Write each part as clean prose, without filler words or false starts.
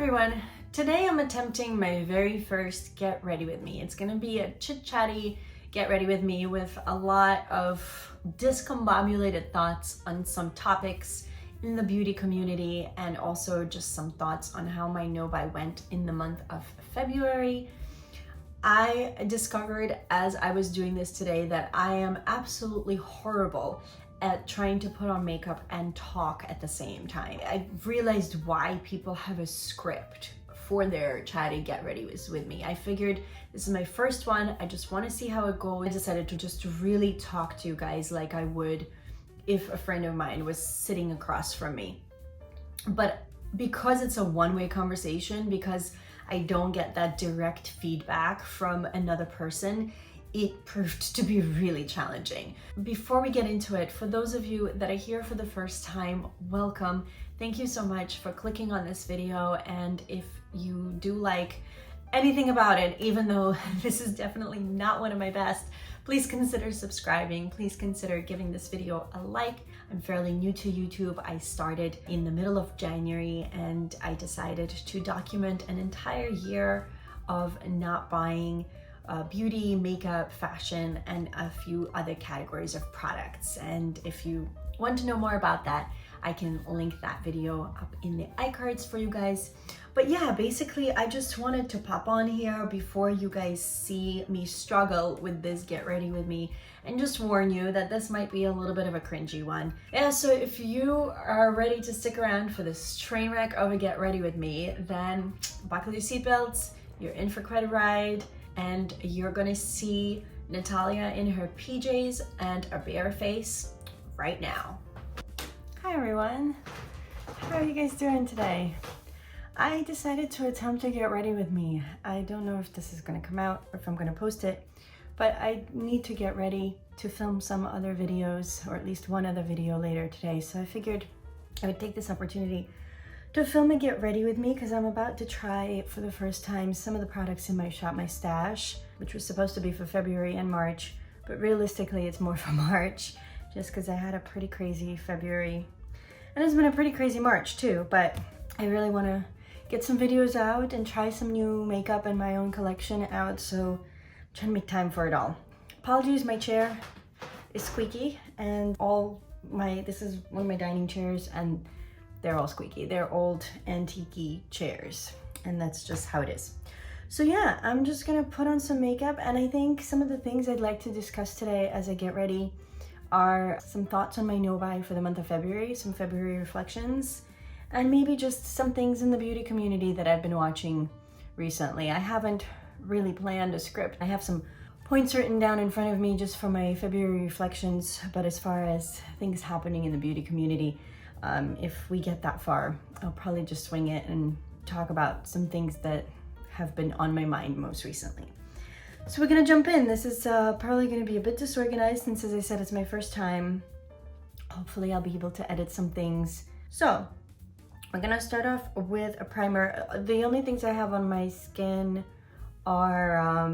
everyone, today I'm attempting my very first get ready with me. It's gonna be a chit chatty get ready with me with a lot of discombobulated thoughts on some topics in the beauty community, and also just some thoughts on how my no-buy went in the month of February. I discovered as I was doing this today that I am absolutely horrible at trying to put on makeup and talk at the same time. I realized why people have a script for their chatty get ready with me. I figured this is my first one. I just want to see how it goes. I decided to just really talk to you guys like I would if a friend of mine was sitting across from me. But because it's a one-way conversation, because I don't get that direct feedback from another person, it proved to be really challenging. Before we get into it, for those of you that are here for the first time, welcome. Thank you so much for clicking on this video. And if you do like anything about it, even though this is definitely not one of my best, please consider subscribing. Please consider giving this video a like. I'm fairly new to YouTube. I started in the middle of January and I decided to document an entire year of not buying beauty, makeup, fashion, and a few other categories of products. And if you want to know more about that, I can link that video up in the iCards for you guys. But yeah, basically I just wanted to pop on here before you guys see me struggle with this get ready with me, and just warn you that this might be a little bit of a cringy one. Yeah, so if you are ready to stick around for this train wreck of a get ready with me, then buckle your seatbelts, you're in for quite a ride, and you're gonna see Natalia in her PJs and a bare face right now. Hi everyone, how are you guys doing today? I decided to attempt to get ready with me. I don't know if this is gonna come out or if I'm gonna post it, but I need to get ready to film some other videos, or at least one other video later today. So I figured I would take this opportunity to film a get ready with me, because I'm about to try for the first time some of the products in my Shop My Stash, which was supposed to be for February and March, but realistically it's more for March, just because I had a pretty crazy February. And it's been a pretty crazy March too, but I really want to get some videos out and try some new makeup and my own collection out, so I'm trying to make time for it all. Apologies, my chair is squeaky, and this is one of my dining chairs, and they're all squeaky. They're old antique chairs, and that's just how it is. So yeah, I'm just gonna put on some makeup, and I think some of the things I'd like to discuss today as I get ready are some thoughts on my no-buy for the month of February, some February reflections, and maybe just some things in the beauty community that I've been watching recently. I haven't really planned a script. I have some points written down in front of me just for my February reflections, but as far as things happening in the beauty community, if we get that far, I'll probably just swing it and talk about some things that have been on my mind most recently. So we're gonna jump in. This is probably gonna be a bit disorganized since, as I said, it's my first time. Hopefully I'll be able to edit some things. So we're gonna start off with a primer. The only things I have on my skin are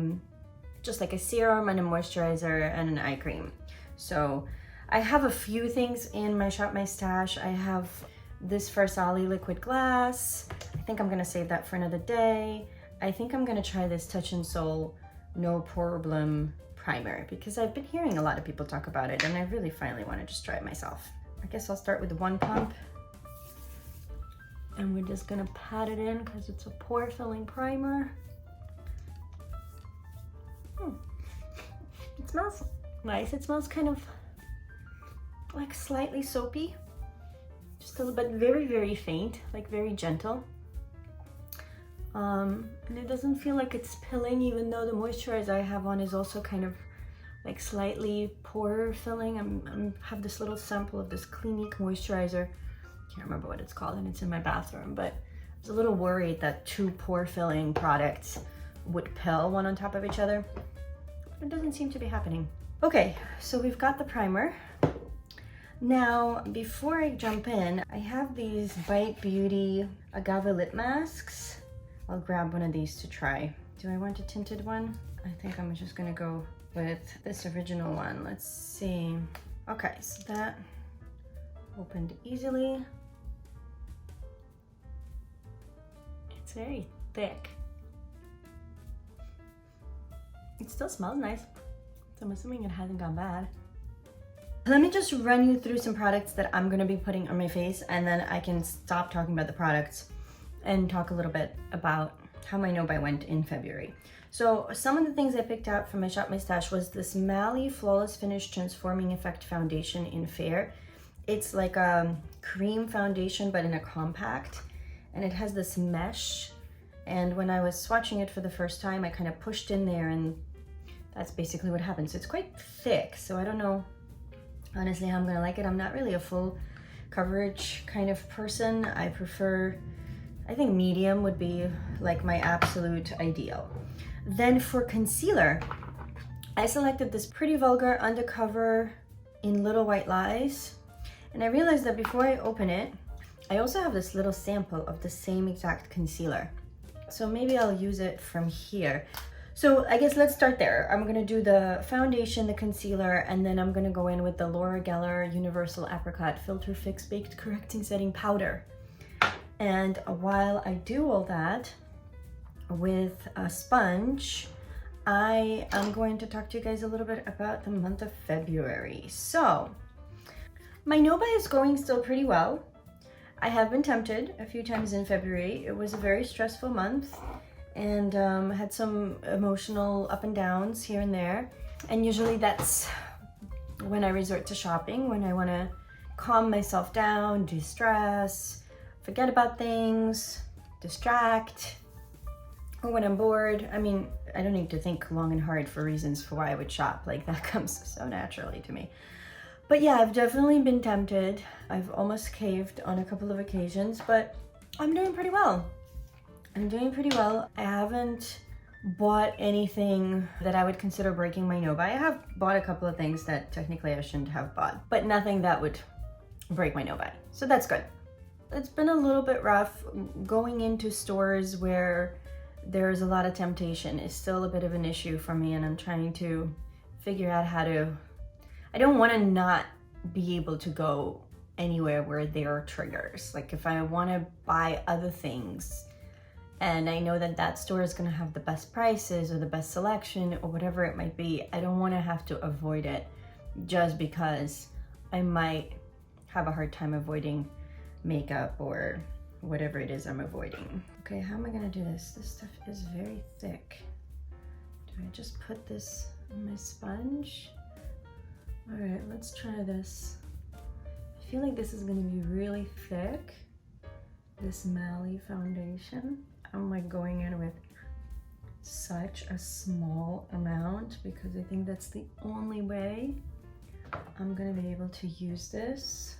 just like a serum and a moisturizer and an eye cream. So I have a few things in my Shop My Stash. I have this Farsali liquid glass. I think I'm gonna save that for another day. I think I'm gonna try this Touch in Soul No Poreblem primer, because I've been hearing a lot of people talk about it, and I really finally wanna just try it myself. I guess I'll start with the one pump, and we're just gonna pat it in because it's a pore filling primer. It smells nice. It smells kind of like slightly soapy, just a little bit, very, very faint, like very gentle. And it doesn't feel like it's pilling, even though the moisturizer I have on is also kind of like slightly pore filling. I have this little sample of this Clinique moisturizer. Can't remember what it's called, and it's in my bathroom, but I was a little worried that two pore filling products would pill one on top of each other. It doesn't seem to be happening. Okay, so we've got the primer. Now, before I jump in, I have these Bite Beauty Agave Lip Masks. I'll grab one of these to try. Do I want a tinted one? I think I'm just gonna go with this original one. Let's see. Okay, so that opened easily. very thick. It still smells nice, so I'm assuming it hasn't gone bad. Let me just run you through some products that I'm gonna be putting on my face, and then I can stop talking about the products and talk a little bit about how my no-buy went in February. So some of the things I picked out from my Shop My Stash was this Mally Flawless Finish Transforming Effect Foundation in Fair. It's like a cream foundation, but in a compact, and it has this mesh. And when I was swatching it for the first time, I kind of pushed in there, and that's basically what happened. So it's quite thick, so I don't know honestly how I'm gonna like it. I'm not really a full coverage kind of person. I think medium would be like my absolute ideal. Then for concealer, I selected this Pretty Vulgar Undercover in Little White Lies. And I realized that before I open it, I also have this little sample of the same exact concealer. So maybe I'll use it from here. So I guess let's start there. I'm gonna do the foundation, the concealer, and then I'm gonna go in with the Laura Geller Universal Apricot Filter Fix Baked Correcting Setting Powder. And while I do all that with a sponge, I am going to talk to you guys a little bit about the month of February. So my no-buy is going still pretty well. I have been tempted a few times in February. It was a very stressful month, and had some emotional up and downs here and there. And usually that's when I resort to shopping, when I wanna calm myself down, de-stress, forget about things, distract, or when I'm bored. I mean, I don't need to think long and hard for reasons for why I would shop. Like, that comes so naturally to me. But yeah, I've definitely been tempted. I've almost caved on a couple of occasions, but I'm doing pretty well. I haven't bought anything that I would consider breaking my no-buy. I have bought a couple of things that technically I shouldn't have bought, but nothing that would break my no-buy. So that's good. It's been a little bit rough going into stores where there's a lot of temptation. Is still a bit of an issue for me, and I'm trying to figure out how to, I don't want to not be able to go anywhere where there are triggers. Like if I want to buy other things and I know that that store is going to have the best prices or the best selection or whatever it might be, I don't want to have to avoid it just because I might have a hard time avoiding makeup or whatever it is I'm avoiding. Okay, how am I gonna do this? This stuff is very thick. Do I just put this on my sponge? All right, let's try this. I feel like this is gonna be really thick, this Mally foundation. I'm like going in with such a small amount because I think that's the only way I'm gonna be able to use this.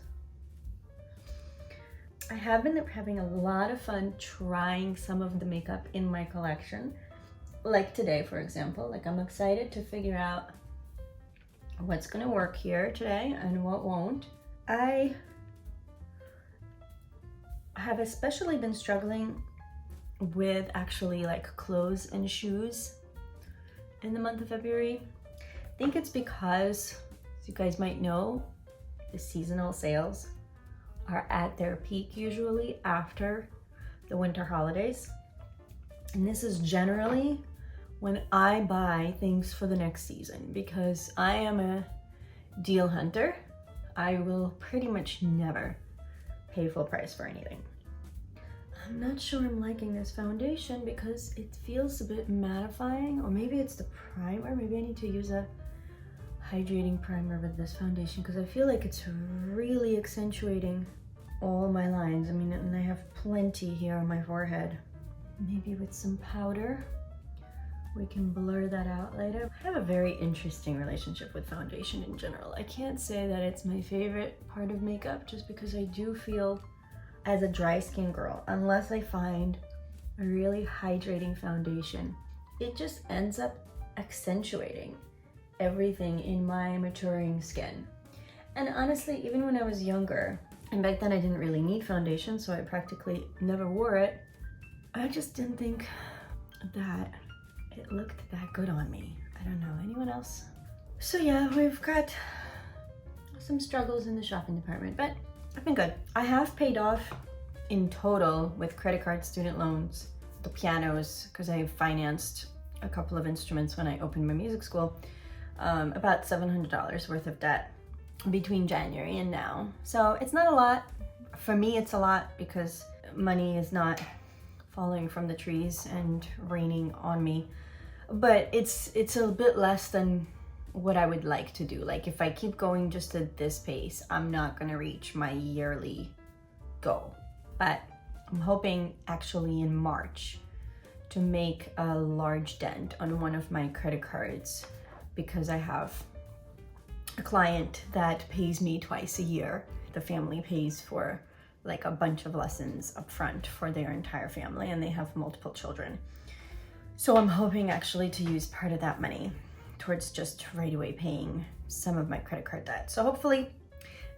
I have been having a lot of fun trying some of the makeup in my collection. Like today, for example. Like, I'm excited to figure out what's gonna work here today and what won't. I have especially been struggling with actually like clothes and shoes in the month of February. I think it's because, as you guys might know, the seasonal sales are at their peak usually after the winter holidays. And this is generally when I buy things for the next season because I am a deal hunter. I will pretty much never pay full price for anything. I'm not sure I'm liking this foundation because it feels a bit mattifying, or maybe it's the primer. Maybe I need to use a hydrating primer with this foundation because I feel like it's really accentuating all my lines. I mean, and I have plenty here on my forehead. Maybe with some powder, we can blur that out later. I have a very interesting relationship with foundation in general. I can't say that it's my favorite part of makeup just because I do feel, as a dry skin girl, unless I find a really hydrating foundation, it just ends up accentuating everything in my maturing skin. And honestly, even when I was younger, and back then I didn't really need foundation, so I practically never wore it, I just didn't think that it looked that good on me. I don't know, anyone else? So yeah, we've got some struggles in the shopping department, but I've been good. I have paid off in total with credit card student loans the pianos, because I financed a couple of instruments when I opened my music school, about $700 worth of debt between January and now. So it's not a lot. For me, it's a lot because money is not falling from the trees and raining on me. But it's a bit less than what I would like to do. Like if I keep going just at this pace, I'm not gonna reach my yearly goal. But I'm hoping actually in March to make a large dent on one of my credit cards, because I have a client that pays me twice a year. The family pays for like a bunch of lessons up front for their entire family, and they have multiple children. So I'm hoping actually to use part of that money towards just right away paying some of my credit card debt. So hopefully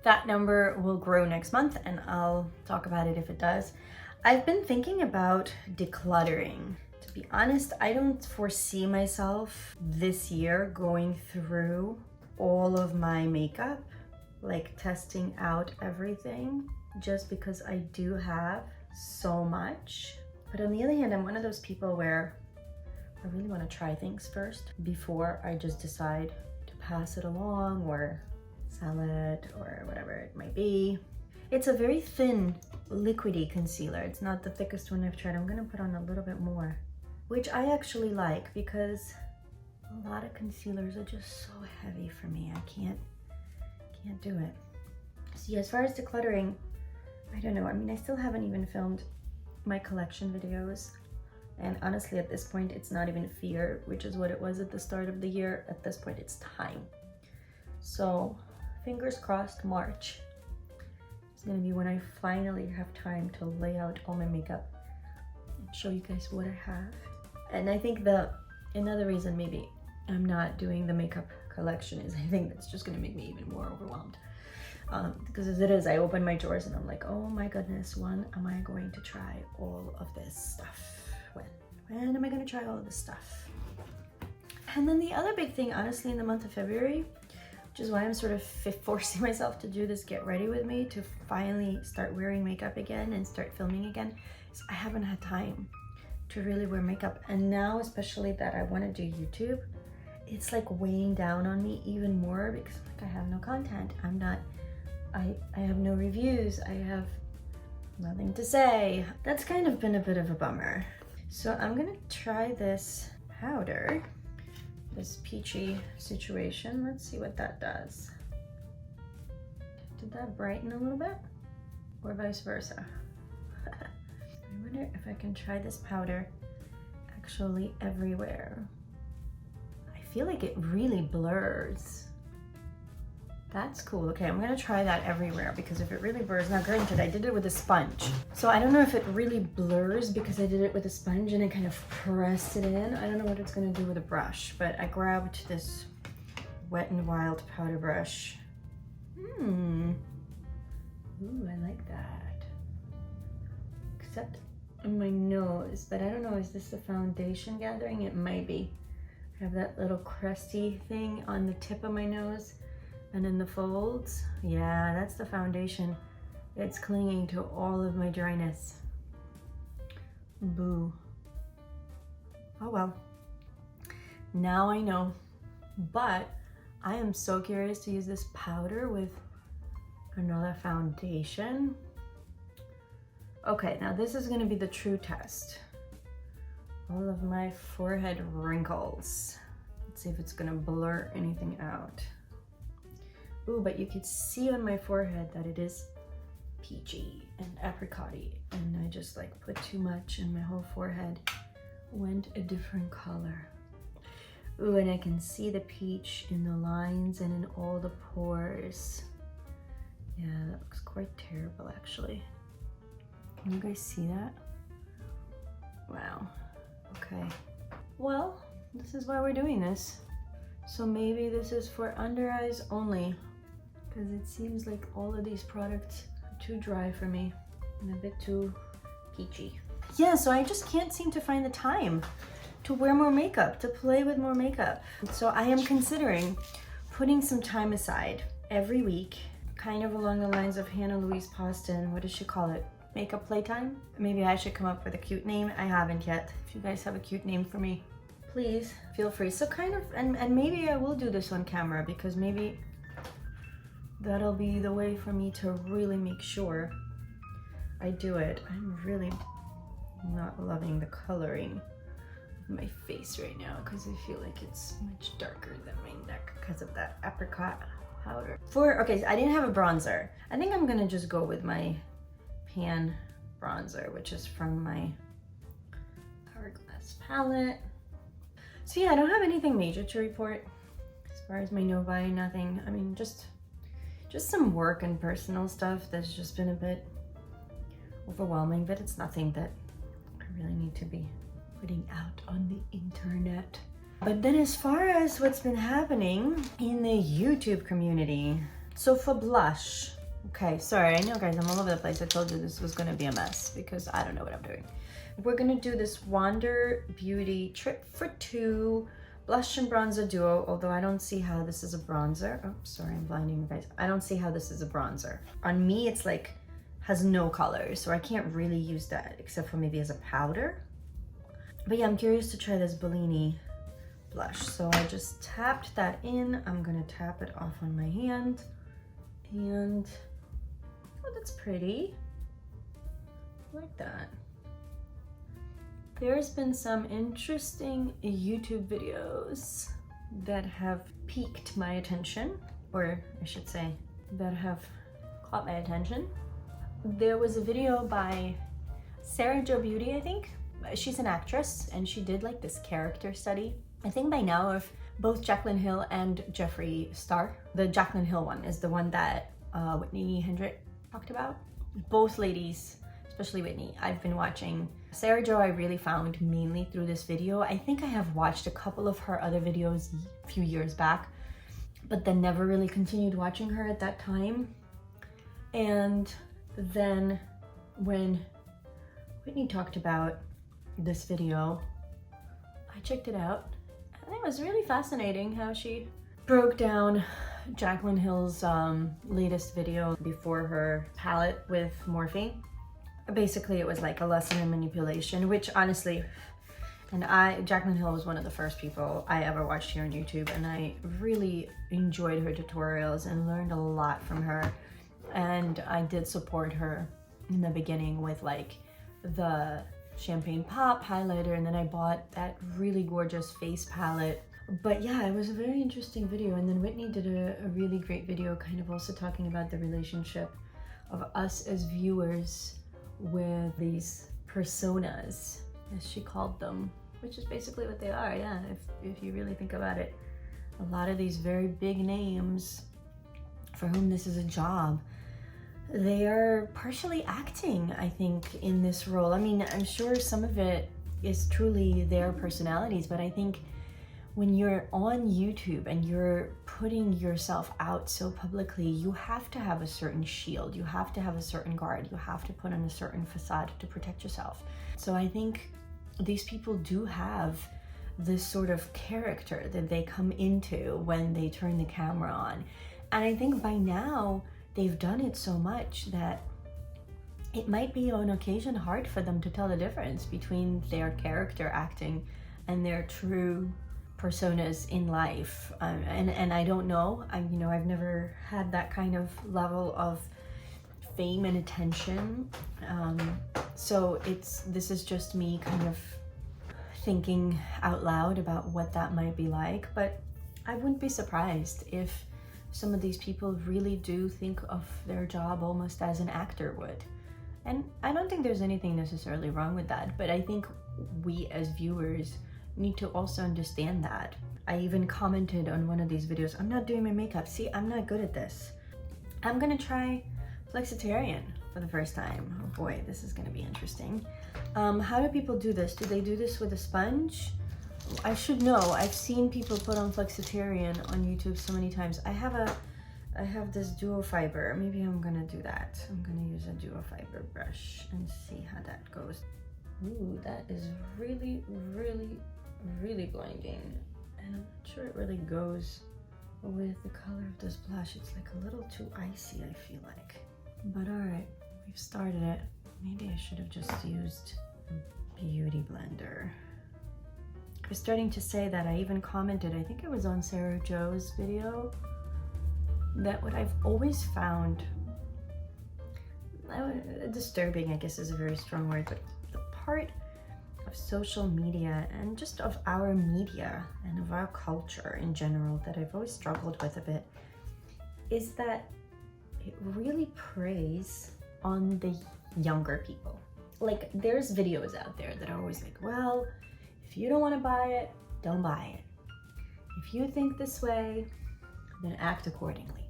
that number will grow next month, and I'll talk about it if it does. I've been thinking about decluttering. To be honest, I don't foresee myself this year going through all of my makeup, like testing out everything, just because I do have so much. But on the other hand, I'm one of those people where I really want to try things first before I just decide to pass it along or sell it or whatever it might be. It's a very thin liquidy concealer. It's not the thickest one I've tried. I'm gonna put on a little bit more, which I actually like, because a lot of concealers are just so heavy for me. I can't do it. So yeah, as far as decluttering, I don't know. I mean, I still haven't even filmed my collection videos. And honestly, at this point, it's not even fear, which is what it was at the start of the year. At this point, it's time. So fingers crossed, March is gonna be when I finally have time to lay out all my makeup and show you guys what I have. And I think another reason maybe I'm not doing the makeup collection is I think that's just gonna make me even more overwhelmed. Because as it is, I open my drawers and I'm like, oh my goodness, when am I going to try all of this stuff? When am I gonna try all of this stuff? And then the other big thing, honestly, in the month of February, which is why I'm sort of forcing myself to do this get ready with me, to finally start wearing makeup again and start filming again, is I haven't had time to really wear makeup. And now, especially that I want to do YouTube, it's like weighing down on me even more, because like I have no content. I have no reviews. I have nothing to say. That's kind of been a bit of a bummer. So I'm gonna try this powder, this peachy situation. Let's see what that does. Did that brighten a little bit? Or vice versa? I wonder if I can try this powder actually everywhere. I feel like it really blurs. That's cool. Okay, I'm gonna try that everywhere, because if it really blurs, now granted, I did it with a sponge. So I don't know if it really blurs because I did it with a sponge and I kind of pressed it in. I don't know what it's gonna do with a brush, but I grabbed this Wet n Wild powder brush. Ooh, I like that. Except on my nose, but I don't know, is this the foundation gathering? It might be. I have that little crusty thing on the tip of my nose. And in the folds, yeah, that's the foundation. It's clinging to all of my dryness. Boo. Oh well. Now I know. But I am so curious to use this powder with another foundation. Okay, now this is gonna be the true test. All of my forehead wrinkles. Let's see if it's gonna blur anything out. Ooh, but you could see on my forehead that it is peachy and apricot-y, and I just like put too much and my whole forehead went a different color. Ooh, and I can see the peach in the lines and in all the pores. Yeah, that looks quite terrible actually. Can you guys see that? Wow, okay. Well, this is why we're doing this. So maybe this is for under eyes only, because it seems like all of these products are too dry for me and a bit too peachy. Yeah, so I just can't seem to find the time to wear more makeup, to play with more makeup. So I am considering putting some time aside every week, kind of along the lines of Hannah Louise Poston. What does she call it? makeup playtime. Maybe I should come up with a cute name. I haven't yet. If you guys have a cute name for me, please feel free. So kind of, and maybe I will do this on camera, because maybe that'll be the way for me to really make sure I do it. I'm really not loving the coloring of my face right now, because I feel like it's much darker than my neck because of that apricot powder. Okay, so I didn't have a bronzer. I think I'm gonna just go with my pan bronzer, which is from my Hourglass palette. So yeah, I don't have anything major to report as far as my no-buy, nothing. I mean, just some work and personal stuff that's just been a bit overwhelming, but it's nothing that I really need to be putting out on the internet. But then as far as what's been happening in the YouTube community, so for blush, okay, sorry, I know guys, I'm all over the place. I told you this was gonna be a mess because I don't know what I'm doing. We're gonna do this Wander Beauty Trip for Two blush and bronzer duo, although I don't see how this is a bronzer. Oh, sorry, I'm blinding you guys. I don't see how this is a bronzer. On me, it's like, has no color, so I can't really use that except for maybe as a powder. But yeah, I'm curious to try this Bellini blush. So I just tapped that in. I'm gonna tap it off on my hand. And, oh, that's pretty. I like that. There's been some interesting YouTube videos that have piqued my attention, or I should say, that have caught my attention. There was a video by Sarah Jo Beauty, I think. She's an actress, and she did like this character study, I think by now, of both Jaclyn Hill and Jeffree Star. The Jaclyn Hill one is the one that Whitney Hendrick talked about. Both ladies, especially Whitney, I've been watching. Sarah Jo I really found mainly through this video. I think I have watched a couple of her other videos a few years back, but then never really continued watching her at that time. And then when Whitney talked about this video, I checked it out, and it was really fascinating how she broke down Jaclyn Hill's latest video before her palette with Morphe. Basically, it was like a lesson in manipulation, which honestly, and Jaclyn Hill was one of the first people I ever watched here on YouTube, and I really enjoyed her tutorials and learned a lot from her. And I did support her in the beginning with like the Champagne Pop highlighter, and then I bought that really gorgeous face palette. But yeah, it was a very interesting video. And then Whitney did a really great video kind of also talking about the relationship of us as viewers with these personas, as she called them, which is basically what they are. Yeah, if you really think about it, a lot of these very big names for whom this is a job, they are partially acting, I think, in this role. I mean, I'm sure some of it is truly their personalities, but I think when you're on YouTube and you're putting yourself out so publicly, you have to have a certain shield, you have to have a certain guard, you have to put on a certain facade to protect yourself. So I think these people do have this sort of character that they come into when they turn the camera on. And I think by now, they've done it so much that it might be on occasion hard for them to tell the difference between their character acting and their true personas in life. And I don't know, I've never had that kind of level of fame and attention. So this is just me kind of thinking out loud about what that might be like. But I wouldn't be surprised if some of these people really do think of their job almost as an actor would. And I don't think there's anything necessarily wrong with that, but I think we as viewers need to also understand that. I even commented on one of these videos, I'm not doing my makeup. See, I'm not good at this. I'm gonna try flexitarian for the first time. Oh boy, this is gonna be interesting. How do people do this? Do they do this with a sponge? I should know. I've seen people put on flexitarian on YouTube so many times. I have this duo fiber. Maybe I'm gonna do that. I'm gonna use a duo fiber brush and see how that goes. Ooh, that is really, really, really blinding. And I'm not sure it really goes with the color of this blush. It's like a little too icy, I feel like. But all right, we've started it. Maybe I should have just used a beauty blender. I was starting to say that. I even commented, I think it was on Sarah Joe's video, that what I've always found disturbing, I guess is a very strong word, but the part of social media and just of our media and of our culture in general that I've always struggled with a bit is that it really preys on the younger people. Like, there's videos out there that are always like, well, if you don't want to buy it, don't buy it. If you think this way, then act accordingly.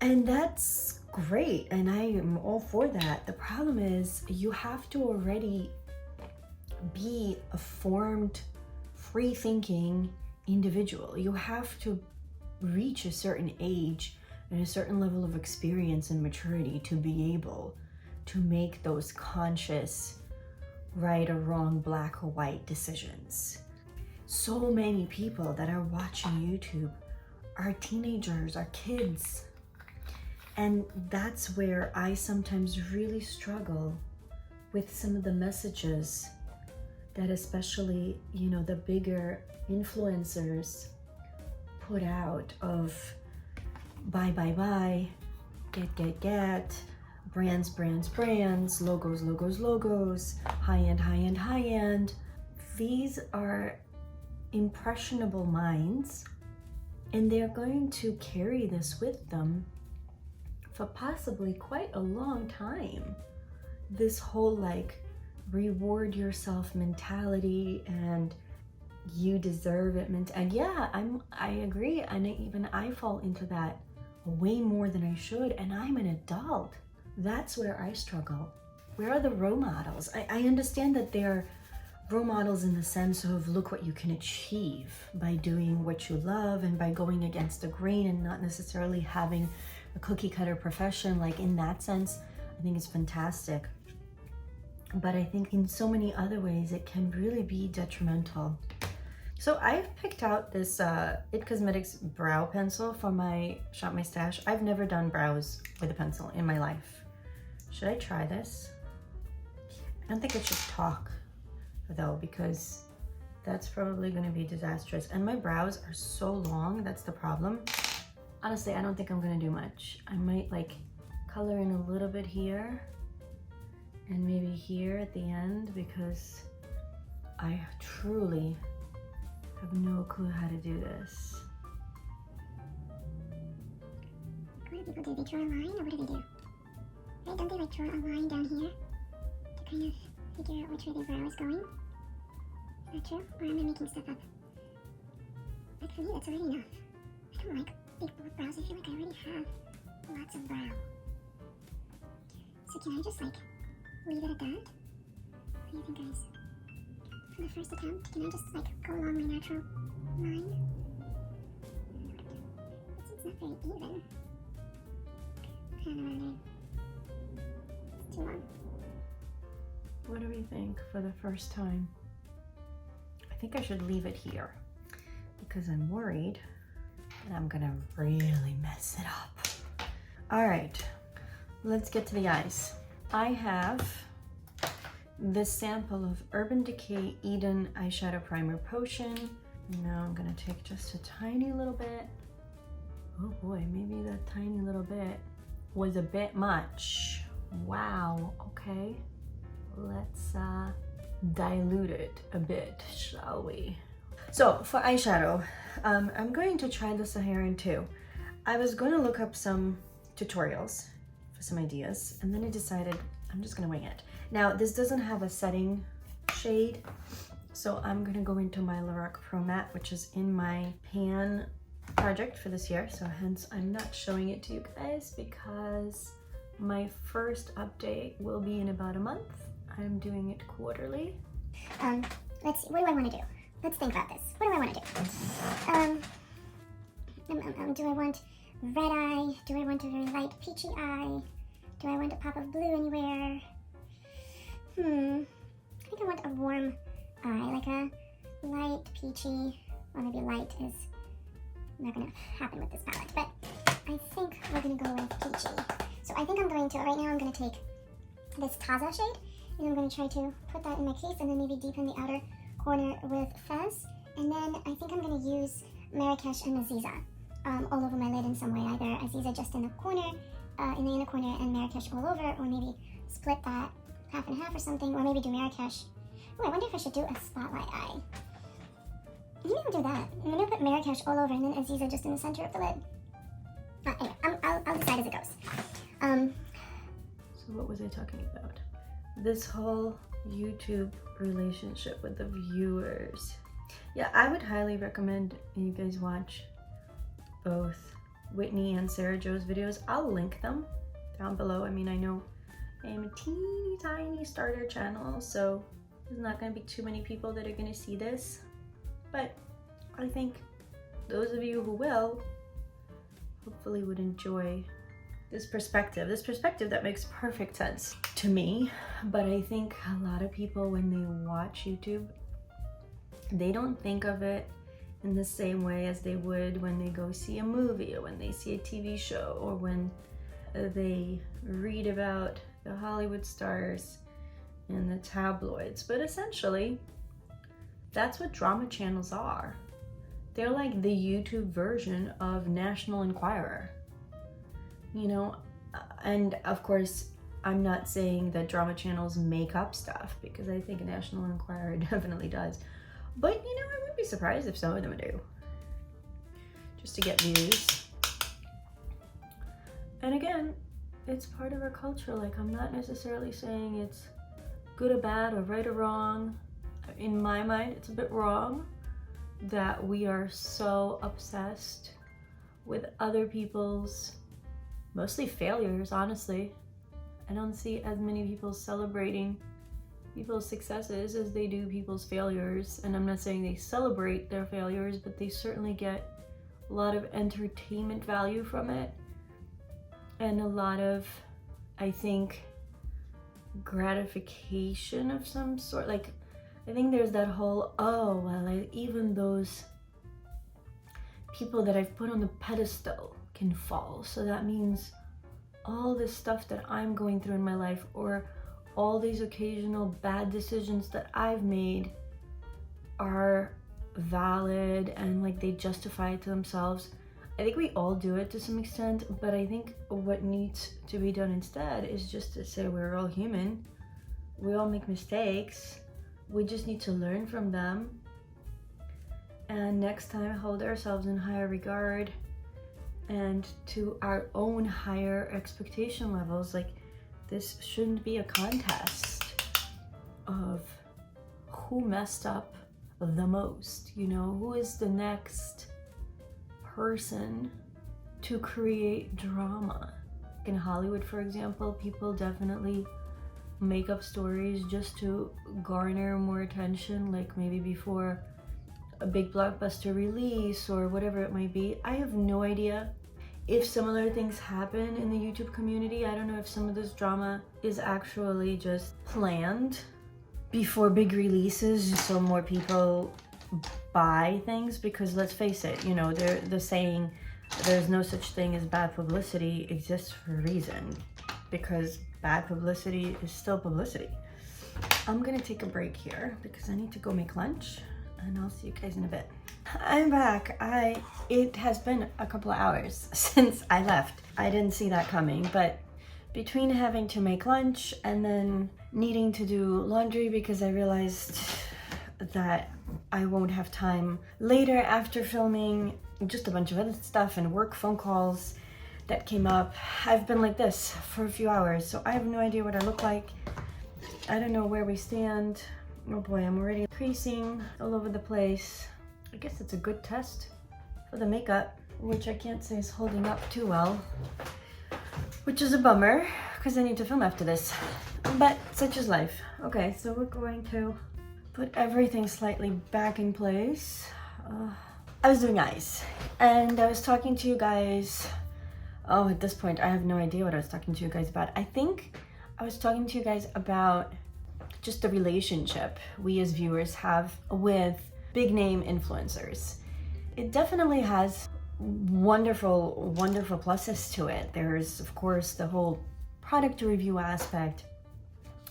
And that's great, and I am all for that. The problem is you have to already be a formed, free-thinking individual. You have to reach a certain age and a certain level of experience and maturity to be able to make those conscious right or wrong, black or white decisions. So many people that are watching YouTube are teenagers, are kids. And that's where I sometimes really struggle with some of the messages that especially, you know, the bigger influencers put out of buy, buy, buy, get, brands, logos, high end. These are impressionable minds, and they're going to carry this with them for possibly quite a long time. This whole like reward yourself mentality and you deserve it and yeah, I agree, and even I fall into that way more than I should, and I'm an adult. That's where I struggle. Where are the role models? I understand that they're role models in the sense of look what you can achieve by doing what you love and by going against the grain and not necessarily having a cookie cutter profession. Like, in that sense, I think it's fantastic. But I think in so many other ways, it can really be detrimental. So I've picked out this It Cosmetics brow pencil for my Shop My Stash. I've never done brows with a pencil in my life. Should I try this? I don't think I should talk though, because that's probably gonna be disastrous. And my brows are so long, that's the problem. Honestly, I don't think I'm gonna do much. I might like color in a little bit here and maybe here at the end, because I truly have no clue how to do this. What do people do? They draw a line, or what do? Right? Don't they like draw a line down here to kind of figure out which way their brow is going? Is that true? Or am I making stuff up? Like, for me, that's already enough. I don't like big bold brows. I feel like I already have lots of brow. So can I just like leave it at that? What do you think, guys? For the first attempt, can I just like go along my natural line? It's not very even. I don't know. It's too long. What do we think for the first time? I think I should leave it here because I'm worried that I'm gonna really mess it up. All right, let's get to the eyes. I have this sample of Urban Decay Eden Eyeshadow Primer Potion. Now I'm gonna take just a tiny little bit. Oh boy, maybe that tiny little bit was a bit much. Wow, okay. Let's dilute it a bit, shall we? So for eyeshadow, I'm going to try the Saharan too. I was going to look up some tutorials for some ideas, and then I decided I'm just gonna wing it. Now this doesn't have a setting shade, so I'm gonna go into my Lorac Pro Matte, which is in my pan project for this year, so hence I'm not showing it to you guys because my first update will be in about a month. I'm doing it quarterly. Let's see, what do I want to do? Let's think about this. What do I want to do? Do I want red eye? Do I want a very light peachy eye? Do I want a pop of blue anywhere? I think I want a warm eye, like a light peachy, or maybe light is not gonna happen with this palette, but I think we're gonna go with peachy. So I think I'm going to, right now I'm gonna take this Taza shade, and I'm going to try to put that in my crease and then maybe deepen the outer corner with Fez. And then I think I'm going to use Marrakesh and Aziza all over my lid in some way, either Aziza just in the corner, in the inner corner, and Marrakesh all over, or maybe split that half and half or something, or maybe do Marrakesh. Oh, I wonder if I should do a spotlight eye. Maybe I'll do that. I'm going to put Marrakesh all over and then Aziza just in the center of the lid. Anyway, I'll decide as it goes. So what was I talking about? This whole YouTube relationship with the viewers. Yeah, I would highly recommend you guys watch both Whitney and Sarah Joe's videos. I'll link them down below. I mean, I know I am a teeny tiny starter channel, so there's not going to be too many people that are going to see this. But I think those of you who will hopefully would enjoy this perspective that makes perfect sense to me. But I think a lot of people, when they watch YouTube, they don't think of it in the same way as they would when they go see a movie, or when they see a TV show, or when they read about the Hollywood stars in the tabloids. But essentially, that's what drama channels are. They're like the YouTube version of National Enquirer, you know? And of course, I'm not saying that drama channels make up stuff, because I think National Enquirer definitely does. But you know, I wouldn't be surprised if some of them do, just to get views. And again, it's part of our culture. Like, I'm not necessarily saying it's good or bad or right or wrong. In my mind, it's a bit wrong that we are so obsessed with other people's, mostly failures, honestly. I don't see as many people celebrating people's successes as they do people's failures. And I'm not saying they celebrate their failures, but they certainly get a lot of entertainment value from it. And a lot of, I think, gratification of some sort. Like, I think there's that whole, oh, well, even those people that I've put on the pedestal can fall. So that means all this stuff that I'm going through in my life, or all these occasional bad decisions that I've made, are valid and like they justify it to themselves. I think we all do it to some extent, but I think what needs to be done instead is just to say we're all human. We all make mistakes. We just need to learn from them. And next time, hold ourselves in higher regard and to our own higher expectation levels. Like, this shouldn't be a contest of who messed up the most, you know, who is the next person to create drama. In Hollywood, for example, people definitely make up stories just to garner more attention, like maybe before a big blockbuster release or whatever it might be. I have no idea if similar things happen in the YouTube community. I don't know if some of this drama is actually just planned before big releases so more people buy things, because let's face it, you know, the saying there's no such thing as bad publicity exists for a reason, because bad publicity is still publicity. I'm gonna take a break here because I need to go make lunch, and I'll see you guys in a bit. I'm back. It has been a couple of hours since I left. I didn't see that coming, but between having to make lunch and then needing to do laundry because I realized that I won't have time later after filming, just a bunch of other stuff and work phone calls that came up, I've been like this for a few hours, so I have no idea what I look like. I don't know where we stand. Oh boy, I'm already creasing all over the place. I guess it's a good test for the makeup, which I can't say is holding up too well, which is a bummer because I need to film after this, but such is life. Okay, so we're going to put everything slightly back in place. I was doing eyes and I was talking to you guys. Oh, at this point, I have no idea what I was talking to you guys about. I think I was talking to you guys about just the relationship we as viewers have with big name influencers. It definitely has wonderful pluses to it. There's, of course, the whole product review aspect.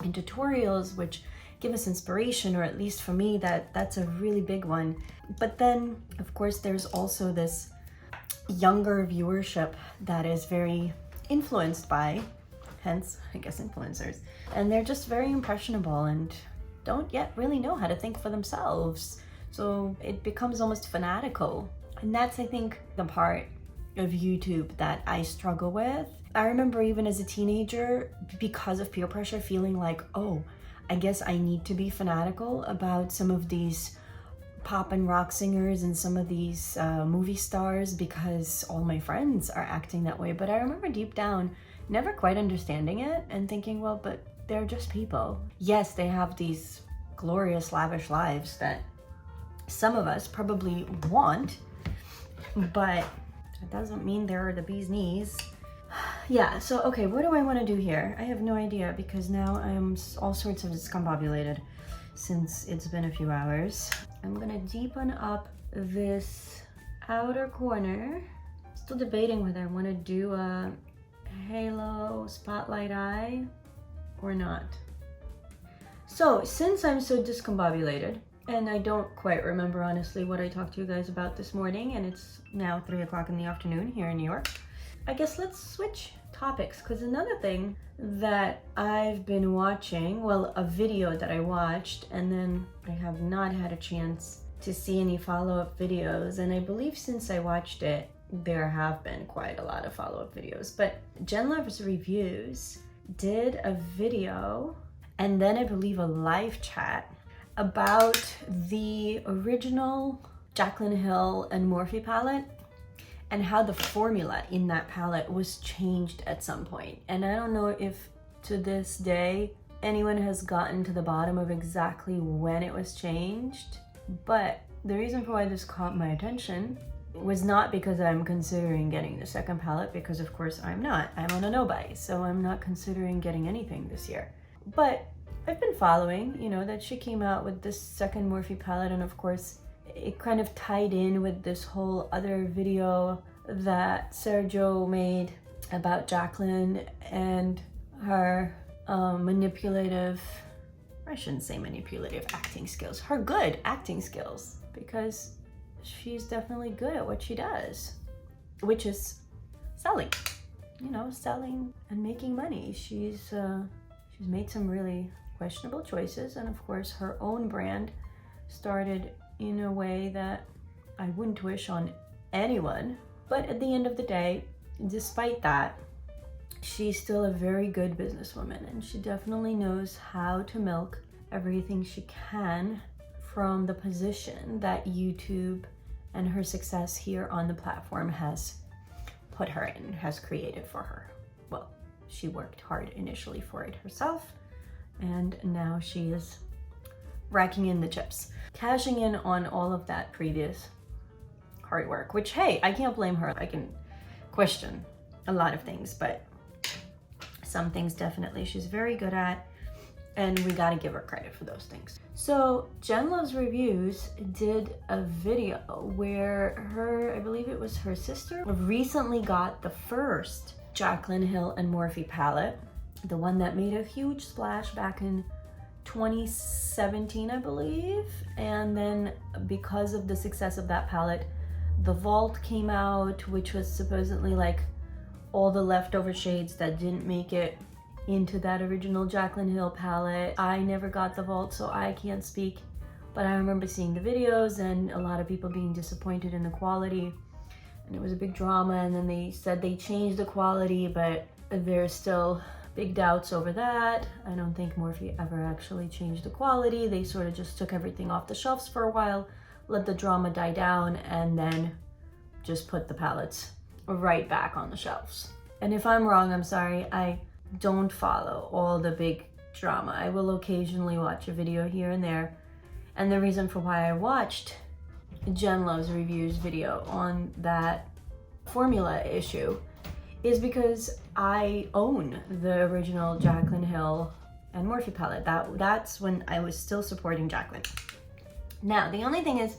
and tutorials which give us inspiration, or at least for me, that's a really big one. But then, of course, there's also this younger viewership that is very influenced by, hence, I guess, influencers. And they're just very impressionable and don't yet really know how to think for themselves. So it becomes almost fanatical. And that's, I think, the part of YouTube that I struggle with. I remember even as a teenager, because of peer pressure, feeling like, oh, I guess I need to be fanatical about some of these pop and rock singers and some of these movie stars because all my friends are acting that way. But I remember deep down never quite understanding it and thinking, well, but they're just people. Yes, they have these glorious, lavish lives that some of us probably want, but that doesn't mean they're the bee's knees. Yeah, so okay, what do I want to do here? I have no idea, because now I'm all sorts of discombobulated since it's been a few hours. I'm gonna deepen up this outer corner. Still debating whether I want to do a halo spotlight eye or not. So since I'm so discombobulated, and I don't quite remember honestly what I talked to you guys about this morning, and it's now 3 o'clock in the afternoon here in New York, I guess let's switch topics, because another thing that I've been watching, well, a video that I watched, and then I have not had a chance to see any follow-up videos, and I believe since I watched it, there have been quite a lot of follow-up videos, but Jaclyn Reviews did a video, and then I believe a live chat about the original Jaclyn Hill and Morphe palette, and how the formula in that palette was changed at some point. And I don't know if to this day anyone has gotten to the bottom of exactly when it was changed, but the reason for why this caught my attention was not because I'm considering getting the second palette, because of course I'm not. I'm on a no-buy, so I'm not considering getting anything this year. But I've been following, you know, that she came out with this second Morphe palette, and of course it kind of tied in with this whole other video that Sergio made about Jaclyn and her manipulative, I shouldn't say manipulative acting skills, her good acting skills, because she's definitely good at what she does, which is selling, you know, selling and making money. She's made some really questionable choices, and of course her own brand started in a way that I wouldn't wish on anyone. But at the end of the day, despite that, she's still a very good businesswoman, and she definitely knows how to milk everything she can from the position that YouTube and her success here on the platform has put her in, has created for her. Well, she worked hard initially for it herself, and now she is racking in the chips, cashing in on all of that previous hard work, which, hey, I can't blame her. I can question a lot of things, but some things definitely she's very good at, and we gotta give her credit for those things. So Jaclyn Reviews did a video where her, I believe it was her sister, recently got the first Jaclyn Hill and Morphe palette, the one that made a huge splash back in 2017, I believe. And then because of the success of that palette, the Vault came out, which was supposedly like all the leftover shades that didn't make it into that original Jaclyn Hill palette. I never got the Vault, so I can't speak, but I remember seeing the videos and a lot of people being disappointed in the quality, and it was a big drama. And then they said they changed the quality, but there's still big doubts over that. I don't think Morphe ever actually changed the quality. They sort of just took everything off the shelves for a while, let the drama die down, and then just put the palettes right back on the shelves. And if I'm wrong, I'm sorry. I don't follow all the big drama. I will occasionally watch a video here and there. And the reason for why I watched Jaclyn Reviews video on that formula issue is because I own the original Jaclyn Hill and Morphe palette. That's when I was still supporting Jaclyn. Now, the only thing is,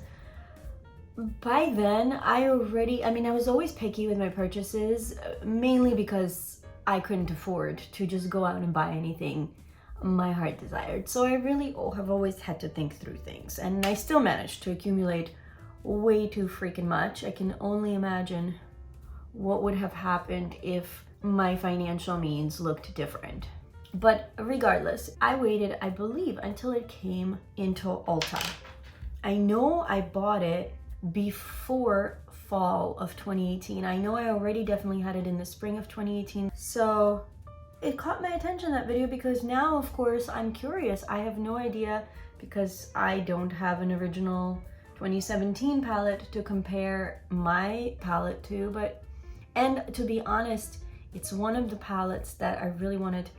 by then, I was always picky with my purchases, mainly because I couldn't afford to just go out and buy anything my heart desired. So I really have always had to think through things, and I still managed to accumulate way too freaking much. I can only imagine what would have happened if my financial means looked different. But regardless, I waited, I believe, until it came into Ulta. I know I bought it before fall of 2018. I know I already definitely had it in the spring of 2018. So it caught my attention, that video, because now, of course, I'm curious. I have no idea because I don't have an original 2017 palette to compare my palette to, and to be honest, it's one of the palettes that I really wanted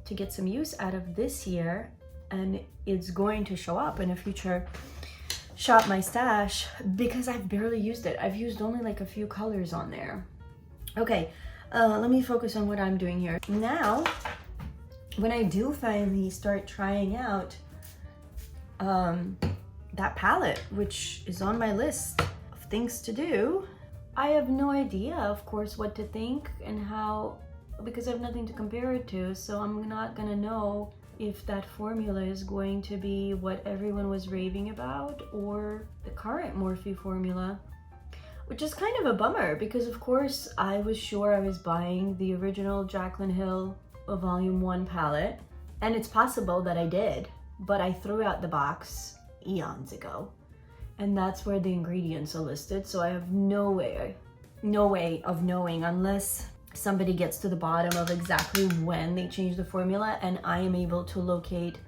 to get some use out of this year, and it's going to show up in a future Shop My Stash because I've barely used it. I've used only like a few colors on there. Okay, let me focus on what I'm doing here. Now, when I do finally start trying out that palette, which is on my list of things to do, I have no idea, of course, what to think and how, because I have nothing to compare it to, so I'm not gonna know if that formula is going to be what everyone was raving about or the current Morphe formula, which is kind of a bummer because, of course, I was sure I was buying the original Jaclyn Hill Volume 1 palette, and it's possible that I did, but I threw out the box eons ago, and that's where the ingredients are listed, so I have no way of knowing unless somebody gets to the bottom of exactly when they changed the formula and I am able to locate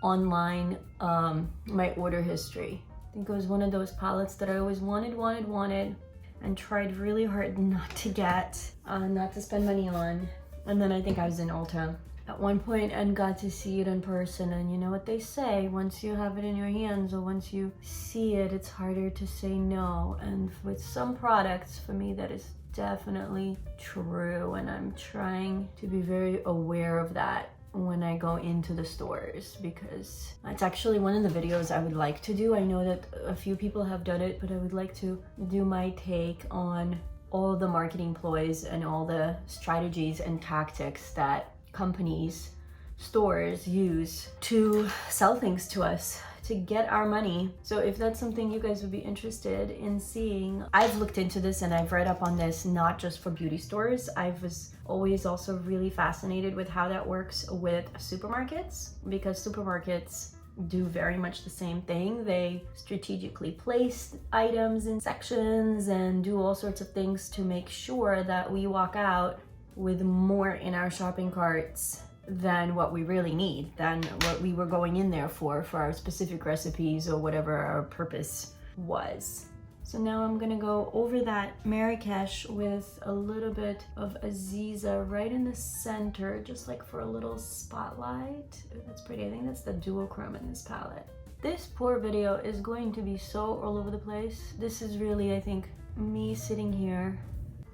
online my order history. I think it was one of those palettes that I always wanted and tried really hard not to get, not to spend money on, and then I think I was in Ulta at one point and got to see it in person, and you know what they say, once you have it in your hands or once you see it, it's harder to say no. And with some products, for me, that is definitely true, and I'm trying to be very aware of that when I go into the stores, because it's actually one of the videos I would like to do. I know that a few people have done it, but I would like to do my take on all the marketing ploys and all the strategies and tactics that companies, stores use to sell things to us, to get our money. So if that's something you guys would be interested in seeing, I've looked into this and I've read up on this, not just for beauty stores. I was always also really fascinated with how that works with supermarkets, because supermarkets do very much the same thing. They strategically place items in sections and do all sorts of things to make sure that we walk out with more in our shopping carts than what we really need, than what we were going in there for our specific recipes or whatever our purpose was. So now I'm gonna go over that Marrakesh with a little bit of Aziza right in the center, just like for a little spotlight. Ooh, that's pretty. I think that's the duochrome in this palette. This poor video is going to be so all over the place. This is really, I think, me sitting here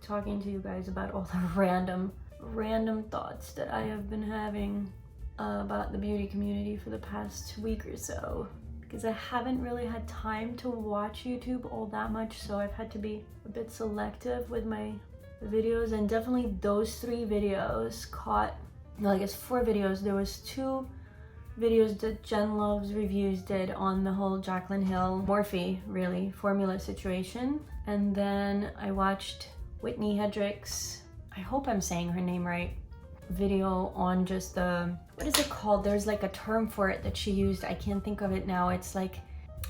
talking to you guys about all the random thoughts that I have been having about the beauty community for the past week or so, because I haven't really had time to watch YouTube all that much, so I've had to be a bit selective with my videos, and definitely those 3 videos caught, well, I guess 4 videos. There was 2 videos that Jen Loves Reviews did on the whole Jaclyn Hill Morphe, really, formula situation, and then I watched Whitney Hedrick's, I hope I'm saying her name right, video on just the, what is it called? There's like a term for it that she used. I can't think of it now. It's like,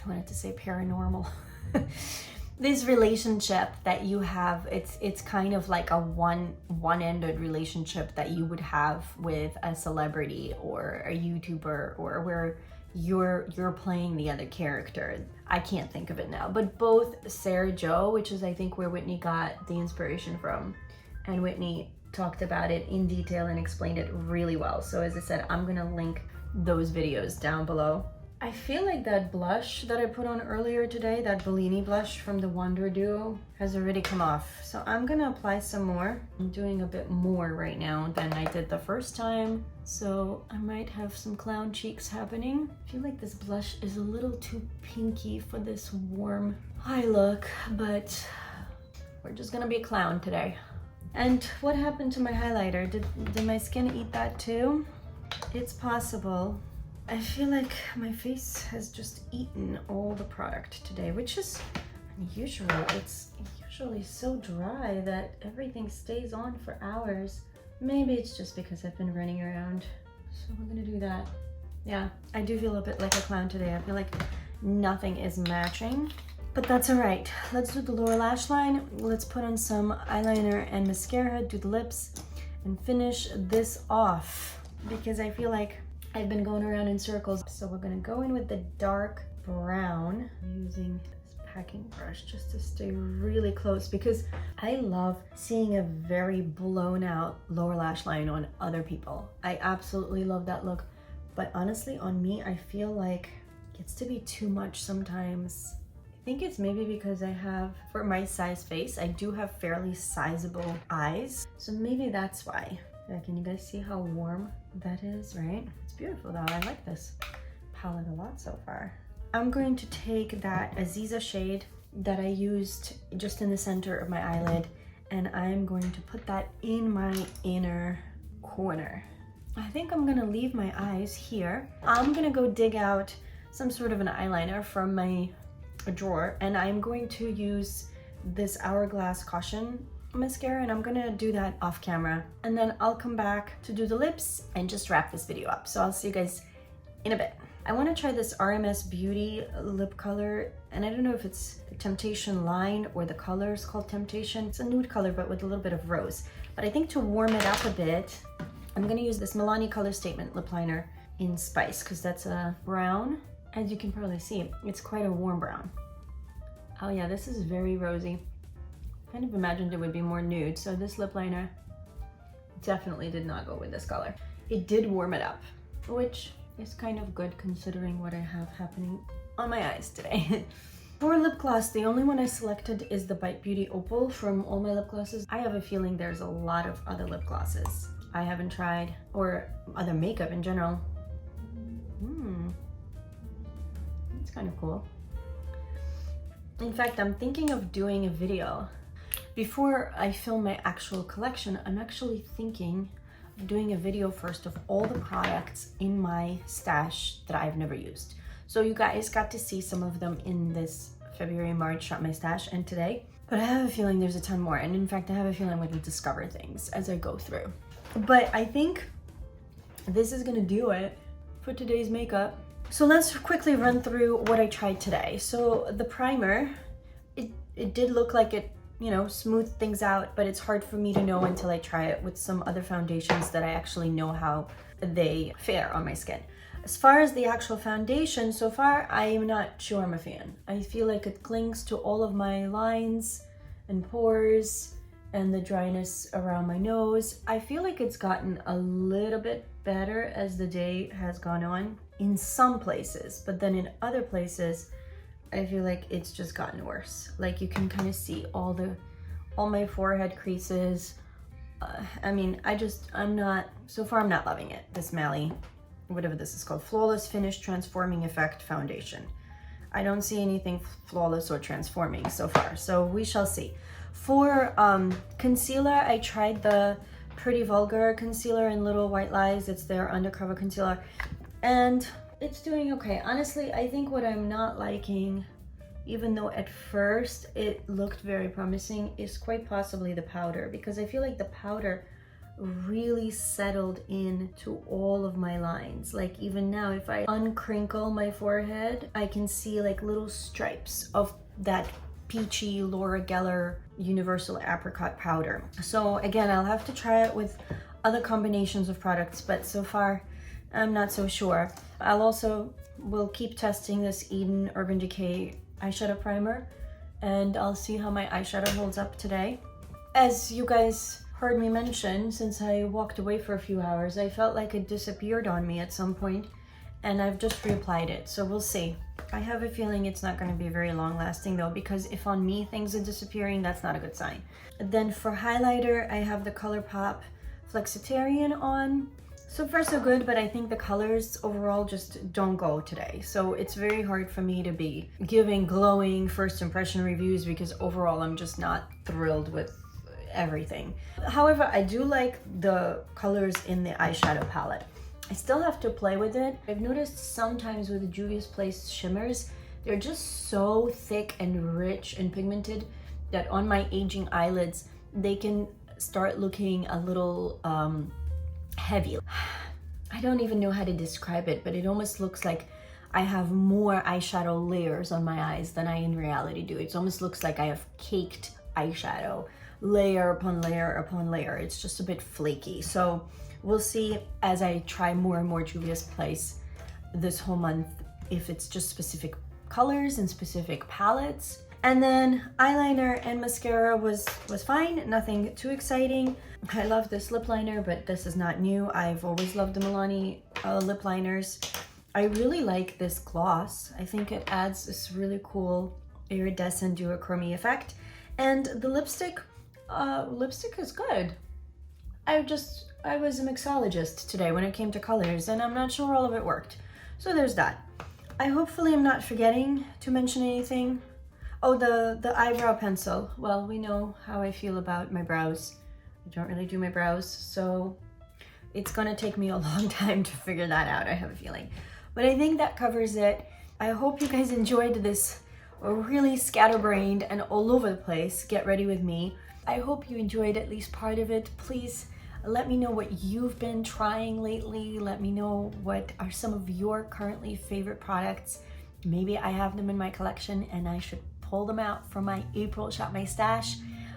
I wanted to say paranormal. This relationship that you have, it's kind of like a one-ended relationship that you would have with a celebrity or a YouTuber, or where you're playing the other character. I can't think of it now, but both Sarah Jo, which is I think where Whitney got the inspiration from, and Whitney talked about it in detail and explained it really well. So as I said, I'm gonna link those videos down below. I feel like that blush that I put on earlier today, that Bellini blush from the Wonder Duo, has already come off. So I'm gonna apply some more. I'm doing a bit more right now than I did the first time, so I might have some clown cheeks happening. I feel like this blush is a little too pinky for this warm eye look, but we're just gonna be a clown today. And what happened to my highlighter? Did my skin eat that too? It's possible. I feel like my face has just eaten all the product today, which is unusual. It's usually so dry that everything stays on for hours. Maybe it's just because I've been running around. So we're gonna do that. Yeah, I do feel a bit like a clown today. I feel like nothing is matching, but that's all right. Let's do the lower lash line. Let's put on some eyeliner and mascara, do the lips, and finish this off because I feel like I've been going around in circles. So we're gonna go in with the dark brown using this packing brush just to stay really close because I love seeing a very blown out lower lash line on other people. I absolutely love that look. But honestly, on me, I feel like it gets to be too much sometimes. I think it's maybe because I have, for my size face, I do have fairly sizable eyes. So maybe that's why. Yeah, can you guys see how warm that is, right? It's beautiful though, I like this palette a lot so far. I'm going to take that Aziza shade that I used just in the center of my eyelid, and I'm going to put that in my inner corner. I think I'm gonna leave my eyes here. I'm gonna go dig out some sort of an eyeliner from my drawer, and I'm going to use this Hourglass Caution mascara, and I'm gonna do that off camera. And then I'll come back to do the lips and just wrap this video up. So I'll see you guys in a bit. I wanna try this RMS Beauty lip color, and I don't know if it's the Temptation line or the color is called Temptation. It's a nude color, but with a little bit of rose. But I think to warm it up a bit, I'm gonna use this Milani Color Statement lip liner in Spice because that's a brown. As you can probably see, it's quite a warm brown. Oh yeah, this is very rosy. Kind of imagined it would be more nude, so this lip liner definitely did not go with this color. It did warm it up, which is kind of good considering what I have happening on my eyes today. For lip gloss, the only one I selected is the Bite Beauty Opal from all my lip glosses. I have a feeling there's a lot of other lip glosses I haven't tried, or other makeup in general. It's kind of cool. In fact, I'm thinking of doing a video. Before I film my actual collection, I'm actually thinking of doing a video first of all the products in my stash that I've never used. So you guys got to see some of them in this February, March Shop My Stash and today, but I have a feeling there's a ton more. And in fact, I have a feeling I'm going to discover things as I go through. But I think this is gonna do it for today's makeup. So let's quickly run through what I tried today. So the primer, it did look like it, you know, smoothed things out, but it's hard for me to know until I try it with some other foundations that I actually know how they fare on my skin. As far as the actual foundation, so far, I am not sure I'm a fan. I feel like it clings to all of my lines and pores and the dryness around my nose. I feel like it's gotten a little bit better as the day has gone on in some places, but then in other places, I feel like it's just gotten worse. Like you can kind of see all my forehead creases. I mean, so far I'm not loving it. This Mally, whatever this is called, Flawless Finish Transforming Effect Foundation. I don't see anything flawless or transforming so far, so we shall see. For concealer, I tried the Pretty Vulgar concealer in Little White Lies. It's their undercover concealer, and it's doing okay. Honestly, I think what I'm not liking, even though at first it looked very promising, is quite possibly the powder, because I feel like the powder really settled into all of my lines. Like even now, if I uncrinkle my forehead, I can see like little stripes of that peachy Laura Geller Universal Apricot powder. So again, I'll have to try it with other combinations of products, but so far I'm not so sure. Will keep testing this Eden Urban Decay eyeshadow primer, and I'll see how my eyeshadow holds up today. As you guys heard me mention, since I walked away for a few hours, I felt like it disappeared on me at some point, and I've just reapplied it, so we'll see. I have a feeling it's not going to be very long lasting though, because if on me things are disappearing, that's not a good sign. Then for highlighter, I have the ColourPop Flexitarian on. So far so good, but I think the colors overall just don't go today. So it's very hard for me to be giving glowing first impression reviews because overall I'm just not thrilled with everything. However, I do like the colors in the eyeshadow palette. I still have to play with it. I've noticed sometimes with the Juvia's Place shimmers, they're just so thick and rich and pigmented that on my aging eyelids, they can start looking a little heavy. I don't even know how to describe it, but it almost looks like I have more eyeshadow layers on my eyes than I in reality do. It almost looks like I have caked eyeshadow, layer upon layer upon layer. It's just a bit flaky. So we'll see as I try more and more Juvia's Place this whole month if it's just specific colors and specific palettes. And then eyeliner and mascara was fine, nothing too exciting. I love this lip liner, but this is not new. I've always loved the Milani lip liners. I really like this gloss. I think it adds this really cool iridescent duochrome effect. And the lipstick is good. I was a mixologist today when it came to colors, and I'm not sure all of it worked. So there's that. Hopefully I'm not forgetting to mention anything. Oh, the eyebrow pencil. Well, we know how I feel about my brows. I don't really do my brows, so it's gonna take me a long time to figure that out, I have a feeling. But I think that covers it. I hope you guys enjoyed this really scatterbrained and all over the place Get Ready With Me. I hope you enjoyed at least part of it. Please let me know what you've been trying lately. Let me know what are some of your currently favorite products. Maybe I have them in my collection and I should pull them out from my April Shop My Stash.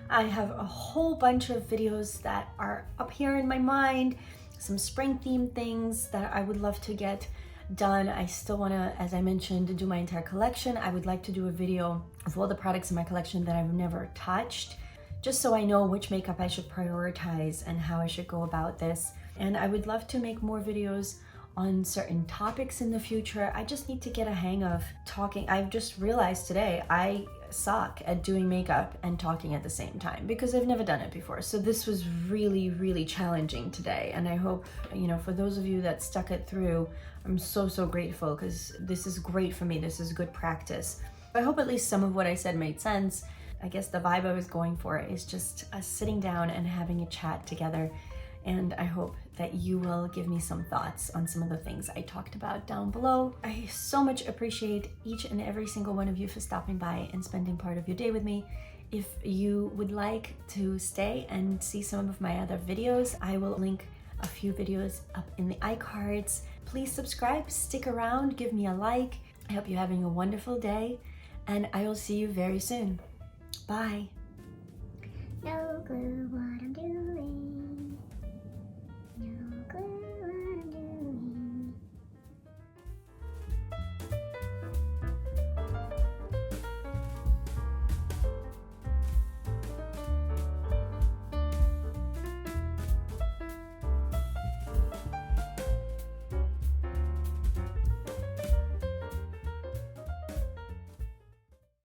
I have a whole bunch of videos that are up here in my mind, some spring themed things that I would love to get done. I still want to, as I mentioned, do my entire collection. I would like to do a video of all the products in my collection that I've never touched, just so I know which makeup I should prioritize and how I should go about this. And I would love to make more videos on certain topics in the future. I just need to get a hang of talking. I've just realized today I suck at doing makeup and talking at the same time because I've never done it before. So this was really, really challenging today. And I hope, you know, for those of you that stuck it through, I'm so grateful because this is great for me. This is good practice. I hope at least some of what I said made sense. I guess the vibe I was going for is just us sitting down and having a chat together. And I hope that you will give me some thoughts on some of the things I talked about down below. I so much appreciate each and every single one of you for stopping by and spending part of your day with me. If you would like to stay and see some of my other videos, I will link a few videos up in the iCards. Please subscribe, stick around, give me a like. I hope you're having a wonderful day, and I will see you very soon. Bye. No clue what I'm doing.